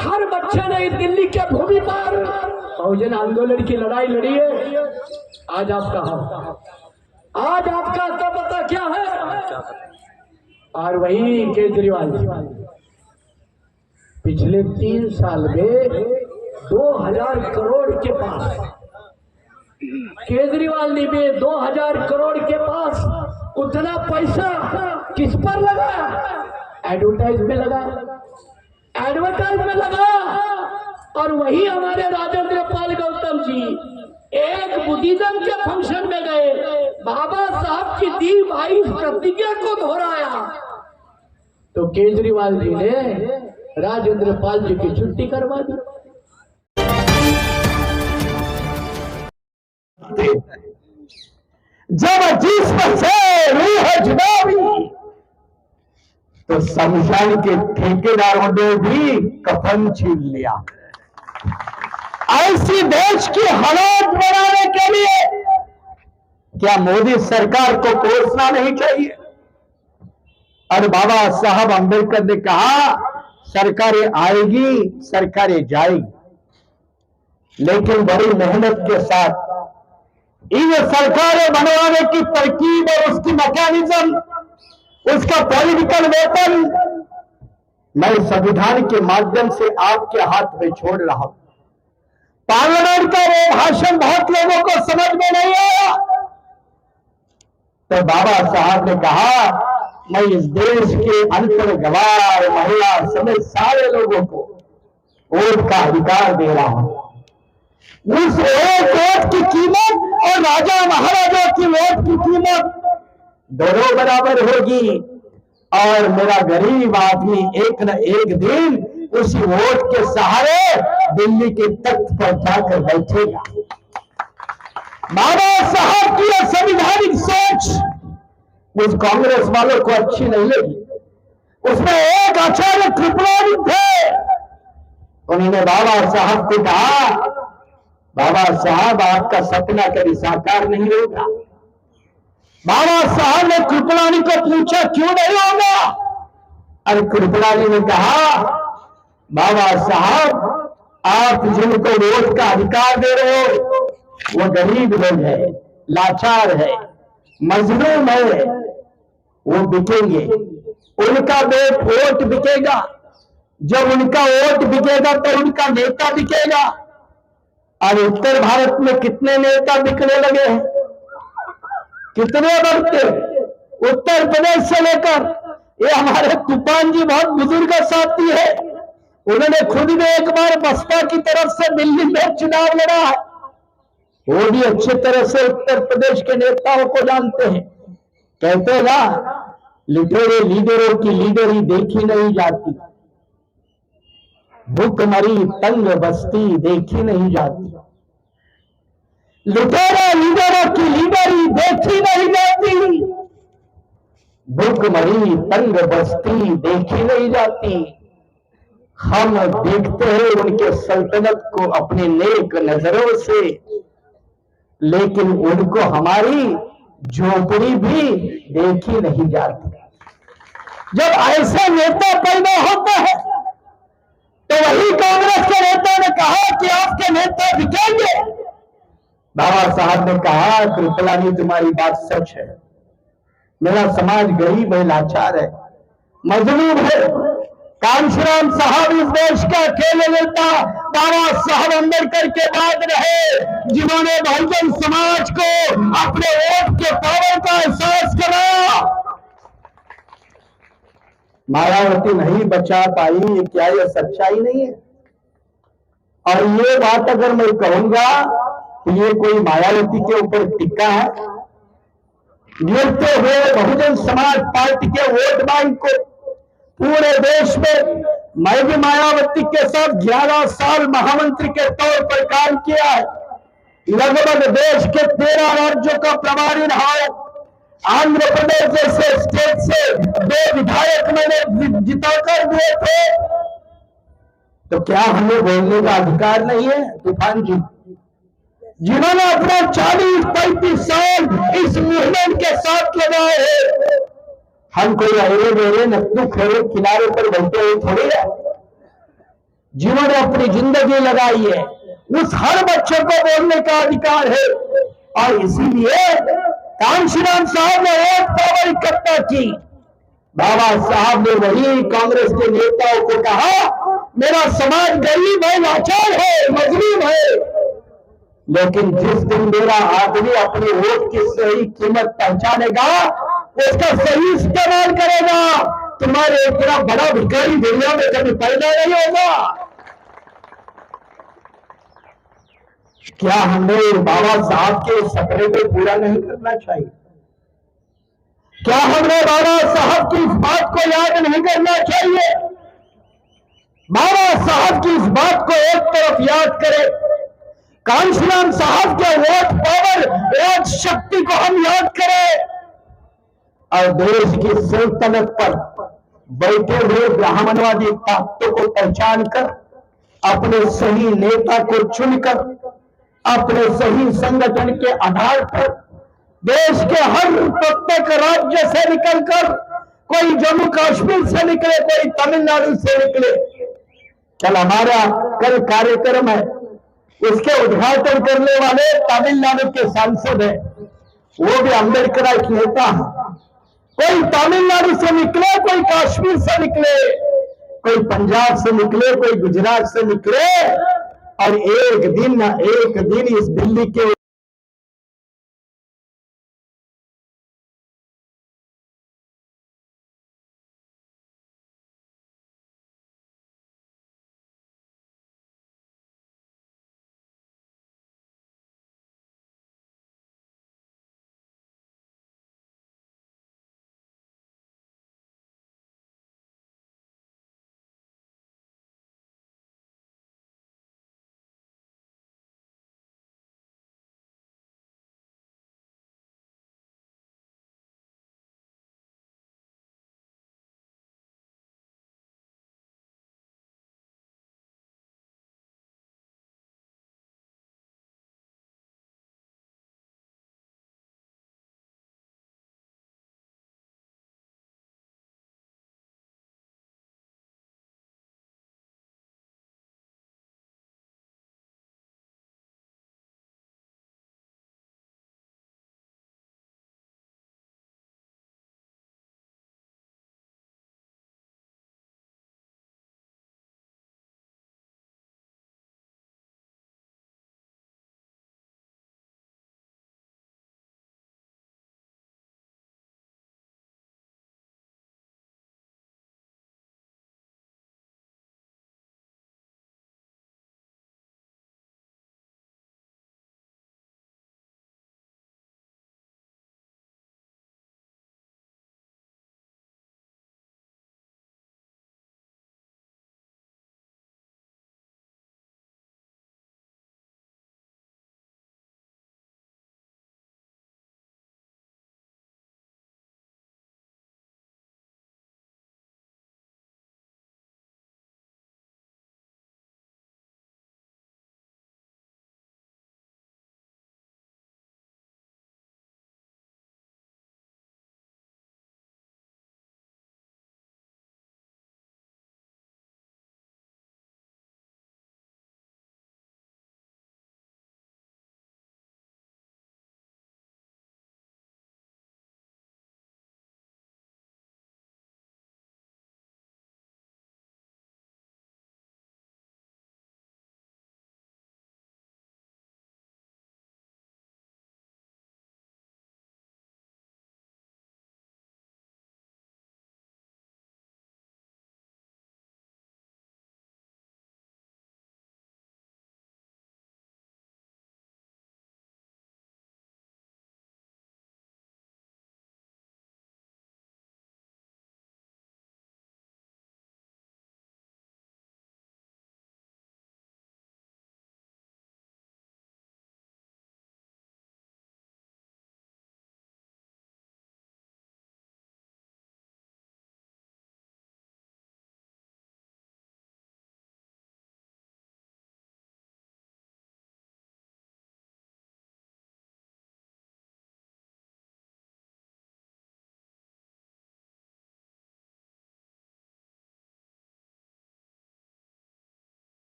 हर बच्चे ने इस दिल्ली के भूमि पर बहुजन आंदोलन की लड़ाई लड़ी है। आज आपका आज आपका तो पता क्या है। और वही केजरीवाल पिछले 3 साल में 2000 करोड़ के पास, केजरीवाल ने भी 2000 करोड़ के पास उतना पैसा किस पर लगा? एडवर्टाइज में लगा, एडवर्टाइज में लगा। और वही हमारे राजेंद्र पाल गौतम जी एक बुद्धिज्म के फंक्शन में गए, बाबा साहब की दी भाई प्रतिज्ञा को दोहराया, तो केजरीवाल जी ने राजेंद्र पाल जी की छुट्टी करवा दी। जब जिस्म से रूह जुदाई, तो शमशान के ठेकेदारों ने भी कफन छीन लिया। ऐसी देश की हालात बनाने के लिए क्या मोदी सरकार को कोसना नहीं चाहिए? और बाबा साहब अंबेडकर ने कहा सरकारें आएगी, सरकारें जाएगी, लेकिन बड़ी मेहनत के साथ इन सरकारें बनवाने की तरकीब और उसकी मैकेनिज्म, उसका पॉलिटिकल वेपन मैं संविधान के माध्यम से आपके हाथ में छोड़ रहा हूं। पार्लियामेंट का वो भाषण बहुत लोगों को समझ में नहीं आया, तो बाबा साहब ने कहा मैं इस देश के अनपढ़ गवार महिला समेत सारे लोगों को वोट का अधिकार दे रहा हूं। उस एक वोट की कीमत और राजा महाराजा की वोट की कीमत दोनों बराबर होगी, और मेरा गरीब आदमी एक न एक दिन उसी वोट के सहारे दिल्ली के तख्त पर जाकर बैठेगा। बाबा साहब की यह संवैधानिक सोच उस कांग्रेस वालों को अच्छी नहीं लगी। उसमें एक आचार्य कृपलानी थे, उन्होंने बाबा साहब को कहा बाबा साहब आपका सपना कभी साकार नहीं होगा। बाबा साहब ने कृपलानी को पूछा क्यों नहीं होगा? अरे कृपलानी ने कहा बाबा साहब आप जिनको वोट का अधिकार दे रहे हो वो गरीब लोग है, लाचार है, मजलूम है, वो बिकेंगे, उनका वोट बिकेगा। जब उनका वोट बिकेगा तो उनका नेता बिकेगा। और उत्तर भारत में कितने नेता बिकने लगे हैं, कितने बढ़ते? उत्तर प्रदेश से लेकर ये हमारे तूफान जी बहुत बुजुर्ग साथी है, उन्होंने खुद भी एक बार बसपा की तरफ से दिल्ली में चुनाव लड़ा है। वो भी अच्छी तरह से उत्तर प्रदेश के नेताओं को जानते हैं। कहते ना लुटेरे लीडरों की लीडरी देखी नहीं जाती, भूखमरी तंग बस्ती देखी नहीं जाती। लुटेरे लीडरों की लीडरी देखी नहीं जाती, भूखमरी तंग बस्ती देखी नहीं जाती। हम देखते हैं उनके सल्तनत को अपने नेक नजरों से, लेकिन उनको हमारी झोपड़ी भी देखी नहीं जाती। जब ऐसे नेता पैदा होता है तो वही कांग्रेस के नेता ने कहा कि आपके नेता बिकेंगे। बाबा साहब ने कहा कृपलानी तुम्हारी बात सच है, मेरा समाज गरीब है, लाचार है, मजलूम है। कांशीराम साहब इस देश के अकेले नेता बाबा साहब अंबेडकर के बाद रहे जिन्होंने बहुजन समाज को अपने वोट के पावर का एहसास कराया। मायावती नहीं बचा पाई, क्या यह सच्चाई नहीं है? और ये बात अगर मैं कहूंगा तो ये कोई मायावती के ऊपर टिक्का है? गिरते हुए बहुजन समाज पार्टी के वोट बैंक को पूरे देश में मैं भी मायावती के साथ 11 साल महामंत्री के तौर पर काम किया है। लगभग देश के 13 राज्यों का प्रभारी रहा हूं। आंध्र प्रदेश जैसे स्टेट से 2 विधायक मैंने जिताकर दिए थे। तो क्या हमें बोलने का अधिकार नहीं है? तूफान जी जिन्होंने अपना 40-35 साल इस मूवमेंट के साथ लगाए हैं, हम कोई अरे मेरे नकदू खेड़े किनारे पर बैठे हुए थोड़ी है। जिन्होंने अपनी जिंदगी लगाई है, उस हर बच्चे को बोलने का अधिकार है। और इसीलिए कांशीराम साहब ने एक पावर इकट्ठा की। बाबा साहब ने वही कांग्रेस के नेताओं को कहा, मेरा समाज गरीब है, लाचार है, मजलूम है, लेकिन जिस दिन मेरा आदमी अपने वोट की सही कीमत पहचानेगा, उसका सही इस्तेमाल करेगा, तुम्हारे इतना बड़ा भिखारी दुनिया में कभी पैदा नहीं होगा। क्या हमें बाबा साहब के सपने को पूरा नहीं करना चाहिए? क्या हमें बाबा साहब की इस बात को याद नहीं करना चाहिए? बाबा साहब की इस बात को एक तरफ याद करें, कांशीराम साहब के वोट पावर, वोट शक्ति को हम याद करें, और देश की सल्तनत पर बैठे हुए ब्राह्मणवादी ताकतों को पहचान कर, अपने सही नेता को चुनकर, अपने सही संगठन के आधार पर देश के हर प्रत्येक राज्य से निकलकर, कोई जम्मू कश्मीर से निकले, कोई तमिलनाडु से निकले, कल हमारा कल कार्यक्रम है, उसके उद्घाटन करने वाले तमिलनाडु के सांसद हैं, वो भी अम्बेडकर एक नेता है। कोई तमिलनाडु से निकले, कोई कश्मीर से निकले, कोई पंजाब से निकले, कोई गुजरात से निकले, और एक दिन इस दिल्ली के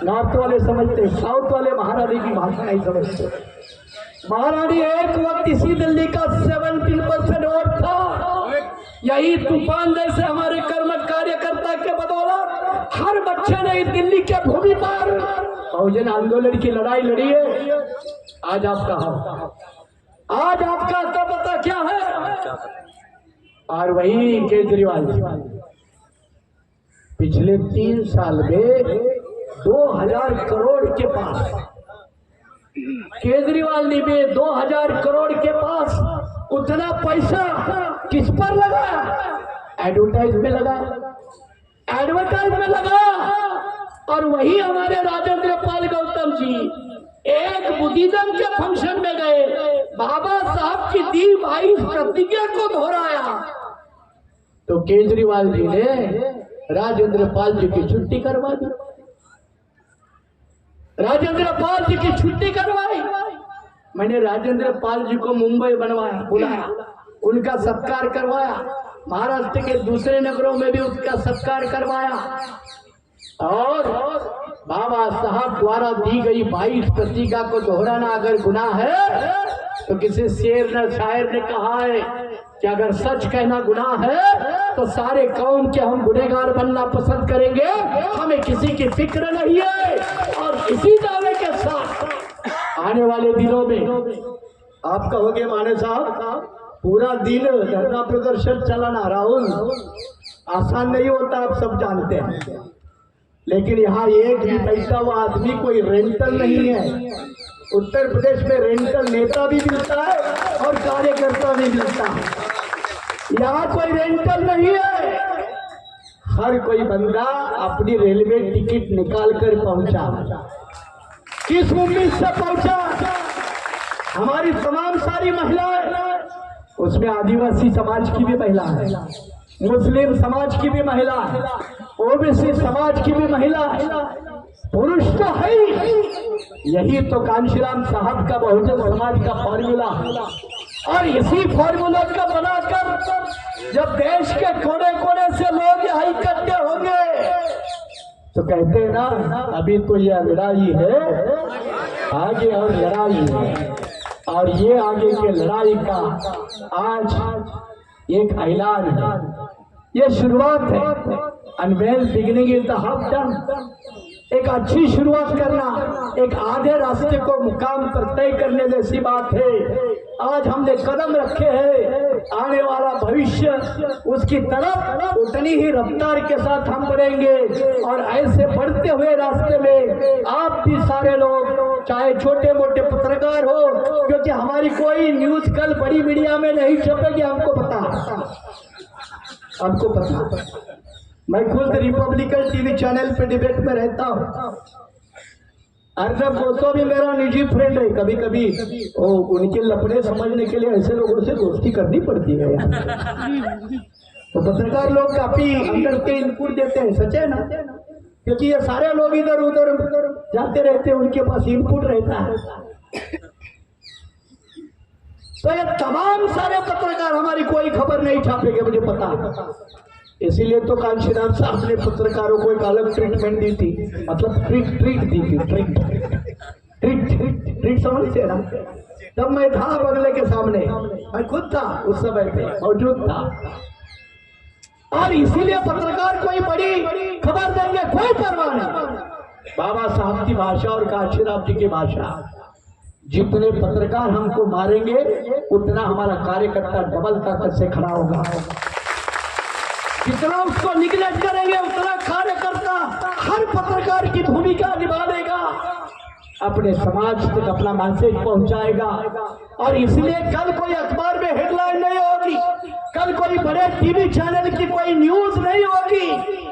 नॉर्थ वाले समझते, साउथ वाले महारानी की भाषा नहीं समझते। महारानी एक वक्त इसी दिल्ली का 17% वोट था। यही तूफान जैसे हमारे कर्मठ कार्यकर्ता के बदौलत हर बच्चे ने इस दिल्ली के भूमि पर बहुजन आंदोलन की लड़ाई लड़ी है। आज आपका आज आपका तो पता क्या है। और वही केजरीवाल पिछले 3 साल में 2000 करोड़ के पास, केजरीवाल ने भी 2000 करोड़ के पास उतना पैसा किस पर लगा? एडवर्टाइज में लगा, एडवर्टाइज में लगा। और वही हमारे राजेंद्र पाल गौतम जी एक बुद्धिज्म के फंक्शन में गए, बाबा साहब की दी भाई प्रतिज्ञा को दोहराया, तो केजरीवाल जी ने राजेंद्र पाल जी की छुट्टी करवा दी। राजेंद्र पाल जी की छुट्टी करवाई। मैंने राजेंद्र पाल जी को मुंबई बनवाया, बुलाया, उनका सत्कार करवाया, महाराष्ट्र के दूसरे नगरों में भी उसका सत्कार करवाया। और बाबा साहब द्वारा दी गई 22 प्रतिज्ञा को दोहराना अगर गुनाह है, तो किसी शेर ने शायर ने कहा है कि अगर सच कहना गुनाह है तो सारे कौम के हम गुनहगार बनना पसंद करेंगे, हमें किसी की फिक्र नहीं है। और इसी दावे के साथ आने वाले दिनों में आप कहोगे माने साहब पूरा दिन धरना प्रदर्शन चलाना राहुल आसान नहीं होता, आप सब जानते हैं। लेकिन यहाँ एक भी पैसा हुआ आदमी कोई रेंटल नहीं है। उत्तर प्रदेश में रेंटल नेता भी मिलता है और कार्यकर्ता भी मिलता है। यहाँ कोई रेंटल नहीं है। हर कोई बंदा अपनी रेलवे टिकट निकाल कर पहुंचा। किस उम्मीद से पहुंचा? हमारी तमाम सारी महिलाएं, उसमें आदिवासी समाज की भी महिला है, मुस्लिम समाज की भी महिला है, ओबीसी समाज की भी महिला है, पुरुष तो है ही। यही तो कांशीराम साहब का बहुजन समाज का फॉर्मूला है। और इसी फॉर्मूला का बनाकर जब देश के कोने कोने से लोग यहाँ इकट्ठे होंगे तो कहते हैं ना, अभी तो यह लड़ाई है, आगे और लड़ाई है। और ये आगे के लड़ाई का आज एक ऐलान है, ये शुरुआत है। An well beginning is the half done. एक अच्छी शुरुआत करना एक आधे रास्ते को मुकाम पर तय करने जैसी बात है। आज हमने कदम रखे हैं, आने वाला भविष्य उसकी तरफ उतनी ही रफ्तार के साथ हम बढ़ेंगे। और ऐसे बढ़ते हुए रास्ते में आप भी सारे लोग, चाहे छोटे मोटे पत्रकार हो, क्योंकि हमारी कोई न्यूज कल बड़ी मीडिया में नहीं छपेगी, हमको पता, हमको पता। मैं खुद रिपब्लिकन टीवी चैनल पे डिबेट में रहता हूँ। अर्नब गोस्वामी भी मेरा निजी फ्रेंड है। कभी कभी उनके लफड़े समझने के लिए ऐसे लोगों से दोस्ती करनी पड़ती है। तो पत्रकार लोग काफी अंदर के इनपुट देते हैं, सच है ना? क्योंकि ये सारे लोग इधर उधर जाते रहते हैं, उनके पास इनपुट रहता है। तो ये तमाम सारे पत्रकार हमारी कोई खबर नहीं छापेंगे, मुझे पता है। इसीलिए तो कांशीराम साहब ने पत्रकारों को एक अलग ट्रीटमेंट दी थी, मतलब ट्रीट दी थी। ट्रीट समझते ना? तब मैं था बंगले के सामने, मैं खुद था उस समय पे मौजूद था। और इसीलिए पत्रकार कोई बड़ी खबर देंगे, कोई परवाह नहीं। बाबा साहब की भाषा और कांशीराम जी की भाषा, जितने पत्रकार हमको मारेंगे उतना हमारा कार्यकर्ता डबल ताकत से खड़ा होगा। जितना उसको निगलेक्ट करेंगे उतना कार्यकर्ता हर पत्रकार की भूमिका निभा देगा, अपने समाज तक अपना मैसेज पहुंचाएगा। और इसलिए कल कोई अखबार में हेडलाइन नहीं होगी, कल कोई बड़े टीवी चैनल की कोई न्यूज नहीं होगी।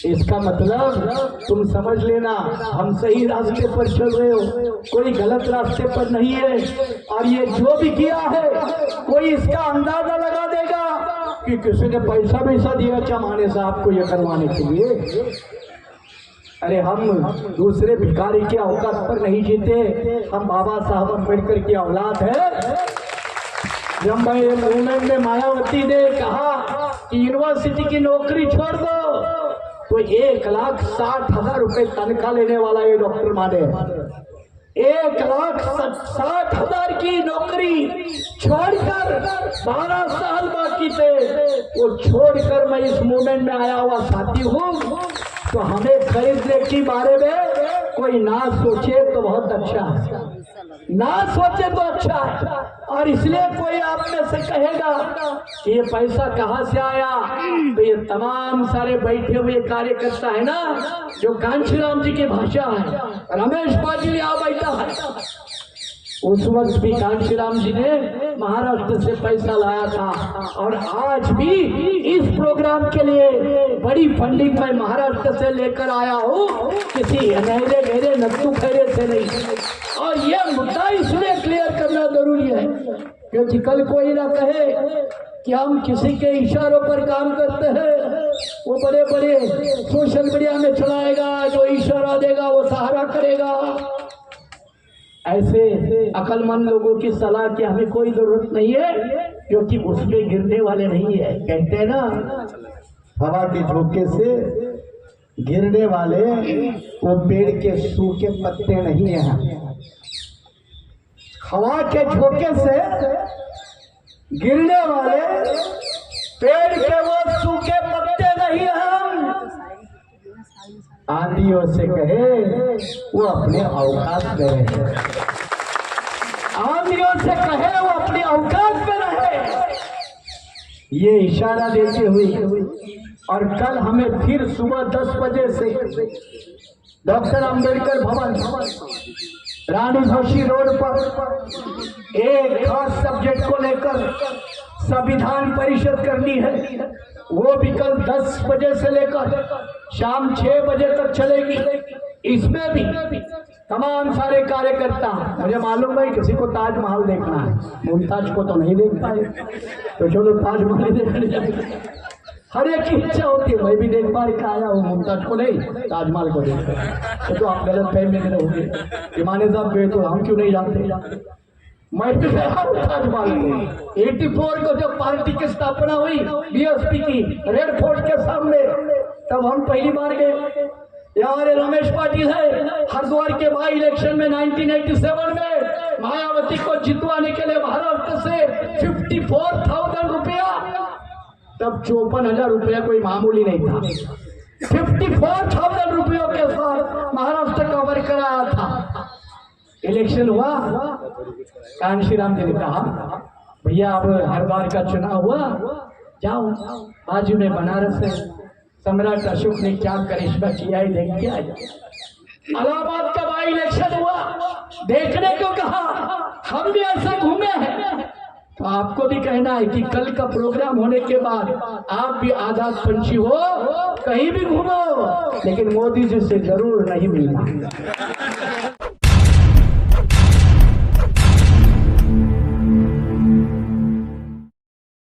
इसका मतलब तुम समझ लेना, हम सही रास्ते पर चल रहे हो, कोई गलत रास्ते पर नहीं है। और ये जो भी किया है कोई इसका अंदाजा लगा देगा कि किसी ने पैसा दिया चमाने साहब को ये करवाने के लिए। अरे हम दूसरे भिखारी के औकात पर नहीं जीते, हम बाबा साहब अम्बेडकर की औलाद है। जब मैं मूवमेंट में मायावती ने कहा कि यूनिवर्सिटी की नौकरी छोड़ दो, तो 1,60,000 रुपए तनख्वाह लेने वाला ये डॉक्टर माने 1,60,000 की नौकरी छोड़कर 12 साल बाकी थे, वो छोड़कर मैं इस मूवमेंट में आया हुआ साथी हूँ। तो हमें खरीदने के बारे में कोई ना सोचे तो बहुत अच्छा है, ना सोचे तो अच्छा है। और इसलिए कोई आप में से कहेगा कि ये पैसा कहाँ से आया, तो ये तमाम सारे बैठे हुए कार्यकर्ता है ना, जो कांशीराम जी की भाषा है, रमेश पाटिल यहाँ बैठा है, उस वक्त भी कांशीराम जी ने महाराष्ट्र से पैसा लाया था। और आज भी इस प्रोग्राम के लिए बड़ी फंडिंग मैं महाराष्ट्र से लेकर आया हूँ, किसी नहरे गहरे नत्थू खैरे से नहीं। और यह मुद्दा इसलिए क्लियर करना जरूरी है क्योंकि कल कोई ना कहे कि हम किसी के इशारों पर काम करते हैं, वो बड़े बड़े सोशल मीडिया में चलाएगा, जो इशारा देगा वो सहारा करेगा। ऐसे अक्लमंद लोगों की सलाह की हमें कोई जरूरत नहीं है, क्योंकि उसमें गिरने वाले नहीं है। कहते हैं ना, हवा के झोंके से गिरने वाले वो पेड़ के सूखे पत्ते नहीं है। हवा के झोंके से गिरने वाले पेड़ के वो सूखे पत्ते नहीं हम। आंधियों से कहे वो अपने औकात में रहे, आंधियों से कहे वो अपने औकात में रहे, ये इशारा देते हुए और कल हमें फिर सुबह 10 बजे से डॉक्टर अंबेडकर भवन रानी जोशी रोड पर एक खास सब्जेक्ट को लेकर संविधान परिषद करनी है। वो भी कल 10 बजे से लेकर शाम 6 बजे तक चलेगी। इसमें भी तमाम सारे कार्यकर्ता, मुझे मालूम है किसी को ताजमहल देखना है, मुमताज को तो नहीं देख पाए, तो चलो ताजमहल देखने जाएंगे। हर एक की इच्छा होती है, मैं भी देख पा रहा आया हूँ, मुमताज को नहीं ताजमहल को देखकर। तो आप गलत फहमी में रहोगे कि माने साहब गए तो हम क्यों नहीं जानते। मैं भी गया हूँ ताजमहल को 84 को जब पार्टी की स्थापना हुई बीएसपी की रेड फोर्ट के सामने, तब हम पहली बार गए। यार रमेश पाटिल है, हरिद्वार के बाई इलेक्शन में 1987 में मायावती को जितवाने के लिए महाराष्ट्र से 54,000 रुपया, तब 54,000 रुपया कोई मामूली नहीं था। 54,000 रुपयों के साथ महाराष्ट्र कवर कराया था। इलेक्शन हुआ, कांशीराम जी ने कहा भैया अब हर बार का चुनाव हुआ, जाओ बाजू में बनारस है, सम्राट अशोक ने क्या करिश्मा किया है देख के आए। इलाहाबाद का बाई इलेक्शन हुआ, देखने को कहा, हम भी ऐसे घूमे हैं। तो आपको भी कहना है कि कल का प्रोग्राम होने के बाद आप भी आजाद पंछी हो, कहीं भी घूमो, लेकिन मोदी जी से जरूर नहीं मिलना।